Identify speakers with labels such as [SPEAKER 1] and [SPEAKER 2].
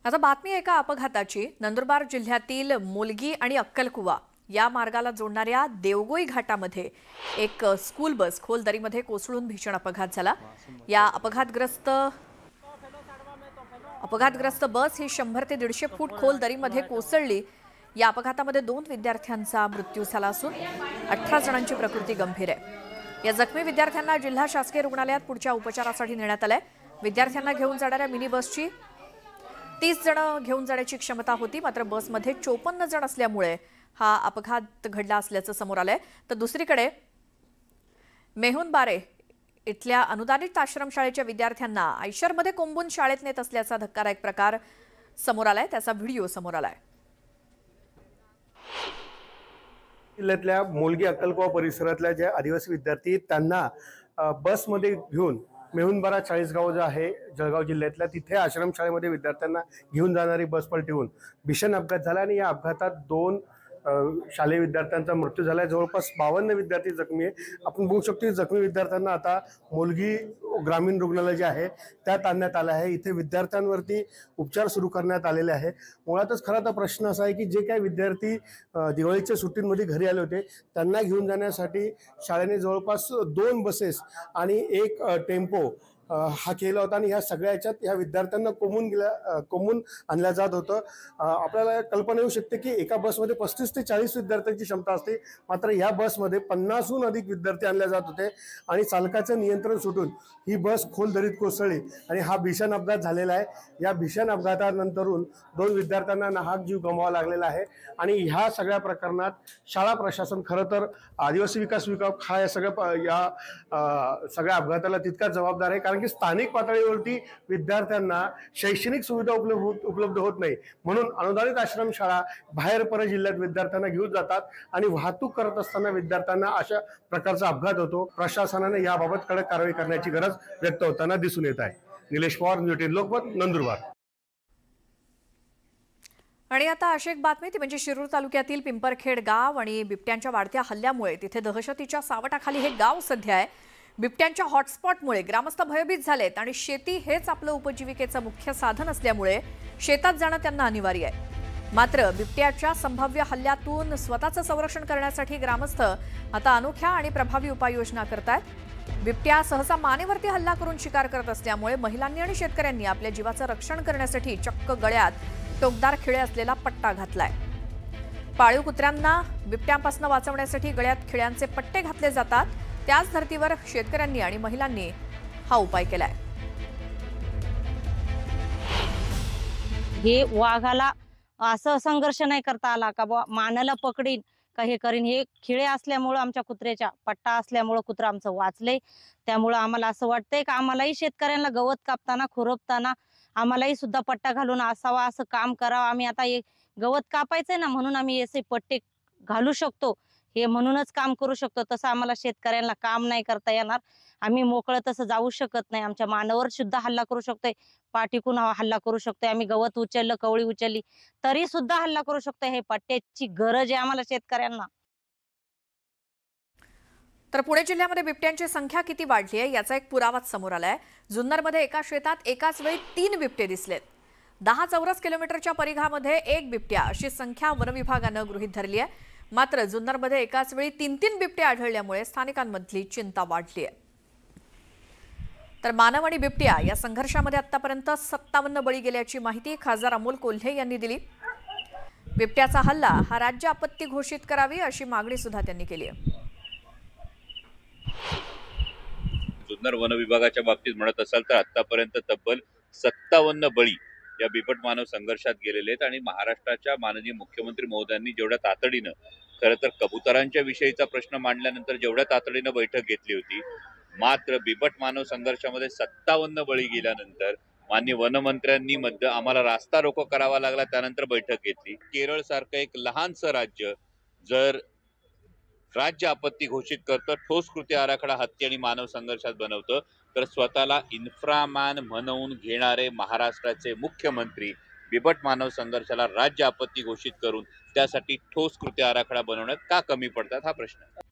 [SPEAKER 1] आता बातमी एका अपघाताची। नंदुरबार जिल्ह्यातील मुलगी आणि अक्कलकुवा या मार्गाला जोडणाऱ्या देवगोई घाटामध्ये एक स्कूल बस खोल दरीमध्ये कोसळून भीषण अपघात झाला। या अपघातग्रस्त बस ही 100 ते 150 फूट खोल दरीमध्ये कोसळली। या अपघातामध्ये 2 विद्यार्थ्यांचा मृत्यू झाला असून 18 जणांची प्रकृती गंभीर आहे। या जखमी विद्यार्थ्यांना जिल्हा शासकीय रुग्णालयात पुढच्या उपचारासाठी नेण्यात आले। विद्यार्थ्यांना घेऊन जाणाऱ्या मिनी बसची 30 जण घेऊन जाण्याची क्षमता होती, मात्र बसमध्ये 54 जण असल्यामुळे हा अपघात घडला असल्याचं समोर आलंय। तर दुसरीकडे मेहुणबारे इथल्या अनुदानित आश्रमशाळेच्या विद्यार्थ्यांना आयशरमध्ये कोंबून शाळेत नेत असल्याचा धक्कादायक प्रकार समोर आलाय। त्याचा व्हिडिओ समोर आलाय।
[SPEAKER 2] जिल्ह्यातल्या मुलगी अक्कलकुवा परिसरातल्या जे आदिवासी विद्यार्थी त्यांना बसमध्ये घेऊन मेहुणबारा चाळीसगाव जो आहे जळगाव जिल्ह्यातल्या तिथे आश्रमशाळेमध्ये विद्यार्थ्यांना घेऊन जाणारी बस पलटून भीषण अपघात झाला आणि या अपघातात 2 शालेय विद्यार्थ्यांचा मृत्यू झाला। जवळपास 52 विद्यार्थी जखमी आहे। आपण बघू शकतो जखमी विद्यार्थ्यांना आता मुलगी ग्रामीण रुग्णालय जे आहे त्यात आणण्यात आलं आहे। इथे विद्यार्थ्यांवरती उपचार सुरू करण्यात आलेले आहे। मुळातच खरा तर प्रश्न असा आहे की जे काही विद्यार्थी दिवाळीच्या सुट्टींमध्ये घरी आले होते त्यांना घेऊन जाण्यासाठी शाळेने जवळपास 2 बसेस आणि 1 टेम्पो हा केला होता आणि ह्या सगळ्याच्यात ह्या विद्यार्थ्यांना कोमून आणल्या जात होतं। आपल्याला कल्पना येऊ शकते की एका बसमध्ये 35 ते 40 विद्यार्थ्यांची क्षमता असते, मात्र या बसमध्ये 50हून अधिक विद्यार्थी आणले जात होते आणि चालकाचं नियंत्रण सुटून ही बस खोल दरीत कोसळली आणि हा भीषण अपघात झालेला आहे। या भीषण अपघातानंतरून 2 विद्यार्थ्यांना नाहक जीव गमवावा लागलेला आहे आणि ह्या सगळ्या प्रकरणात शाळा प्रशासन खरं तर आदिवासी विकास विभाग हा या सगळ्या अपघाताला तितकाच जबाबदार आहे, कारण की स्थानिक पातळीवरती विद्यार्थ्यांना शैक्षणिक सुविधा उपलब्ध होत नाही, म्हणून अनुदानित आश्रमशाळा बाहेर परजिल्ह्यात विद्यार्थ्यांना घेऊन जातात आणि वाहतूक करत असताना विद्यार्थ्यांना अशा प्रकारचा अपघात होतो। प्रशासनाने याबाबत कडक कारवाई करण्याची गरज व्यक्त होताना दिसून येत आहे। निलेश पवार, न्यूज 18 लोकमत, नंदुरबार।
[SPEAKER 1] आणि आता अशी एक बातमी ती म्हणजे शिरूर तालुक्यातील पिंपरखेड गाव आणि बिबट्यांच्या वाढत्या हल्ल्यामुळे तिथे दहशतीच्या सावटाखाली हे गाव सध्या आहे। बिबट्यांच्या हॉटस्पॉटमुळे ग्रामस्थ भयभीत झालेत आणि शेती हेच आपलं उपजीविकेचं मुख्य साधन असल्यामुळे शेतात जाणं त्यांना अनिवार्य आहे। मात्र बिबट्याच्या संभाव्य हल्ल्यातून स्वतःचं संरक्षण करण्यासाठी ग्रामस्थ आता अनोख्या आणि प्रभावी उपाययोजना करतात। बिबट्या सहसा मानेवरती हल्ला करून शिकार करत असल्यामुळे महिलांनी आणि शेतकऱ्यांनी आपल्या जीवाचं रक्षण करण्यासाठी चक्क गळ्यात टोकदार खिळे असलेला पट्टा घातलाय। पाळीव कुत्र्यांना बिबट्यांपासून वाचवण्यासाठी गळ्यात खिळ्यांचे पट्टे घातले जातात। त्याच धर्तीवर शेतकऱ्यांनी आणि महिलांनी हा उपाय केलाय।
[SPEAKER 3] हे वाघाला असं संघर्ष नाही करता आला का मानाला पकडीन का हे करीन, हे खिळे असल्यामुळे आमच्या कुत्र्याच्या पट्टा असल्यामुळे कुत्रा आमचं वाचले। त्यामुळे आम्हाला असं वाटतंय का आम्हालाही शेतकऱ्यांना गवत कापताना खुरपताना आम्हालाही सुद्धा पट्टा घालून असावा, असं काम करावं। आम्ही आता हे गवत कापायचंय ना म्हणून आम्ही असे पट्टे घालू शकतो, हे म्हणूनच काम करू शकतो। तसं आम्हाला शेतकऱ्यांना काम नाही करता येणार। आम्ही मोकळं तसं जाऊ शकत नाही। आमच्या मानावर सुद्धा हल्ला करू शकतोय, पाठीकून हल्ला करू शकतोय। आम्ही गवत उचललं, कवळी उचलली तरी सुद्धा हल्ला करू शकतोय। हे पट्ट्याची गरज आहे आम्हाला शेतकऱ्यांना।
[SPEAKER 1] तर पुणे जिल्ह्यामध्ये बिबट्यांची संख्या किती वाढली आहे याचा एक पुरावाच समोर आलाय। जुन्नरमध्ये एका शेतात एकाच वेळी 3 बिबटे दिसलेत। 10 चौरस किलोमीटरच्या परिघामध्ये 1 बिबट्या अशी संख्या वनविभागानं गृहीत धरली आहे। मात्र जुन्नरमध्ये एकाच वेळी 3 बिबटे आढळल्यामुळे स्थानिकांमधली चिंता वाढली आहे। तर मानव आणि बिबट्या या संघर्षामध्ये आतापर्यंत 57 बळी गेल्याची माहिती खासदार अमोल कोल्हे यांनी दिली। बिबट्याचा हल्ला हा राज्य आपत्ती घोषित करावी अशी मागणी सुद्धा त्यांनी केली आहे।
[SPEAKER 4] जुन्नर वन विभागाच्या बाबतीत म्हणत असाल तर आतापर्यंत तब्बल 57 बळी या बिबट मानव संघर्षात गेलेले आहेत आणि महाराष्ट्राच्या माननीय मुख्यमंत्री महोदयांनी जेवढ्या तातडीनं खरं तर कबुतरांच्या विषयीचा प्रश्न मांडल्यानंतर जेवढ्या तातडीनं बैठक घेतली होती, मात्र बिबट मानव संघर्षामध्ये 57 बळी गेल्यानंतर माननीय वनमंत्र्यांनी आम्हाला रास्ता रोको करावा लागला, त्यानंतर बैठक घेतली। केरळ सारखं एक लहानसं राज्य जर राज्य आपत्ती घोषित करतं, ठोस कृती आराखडा हत्ती आणि मानव संघर्षात बनवतं, तर स्वतःला इन्फ्रामॅन म्हणवून घेणारे महाराष्ट्राचे मुख्यमंत्री बिबट मानव संघर्षाला राज्य आपत्ती घोषित करून त्यासाठी ठोस कृती आराखडा बनवण्यात का कमी पडतात हा प्रश्न आहे।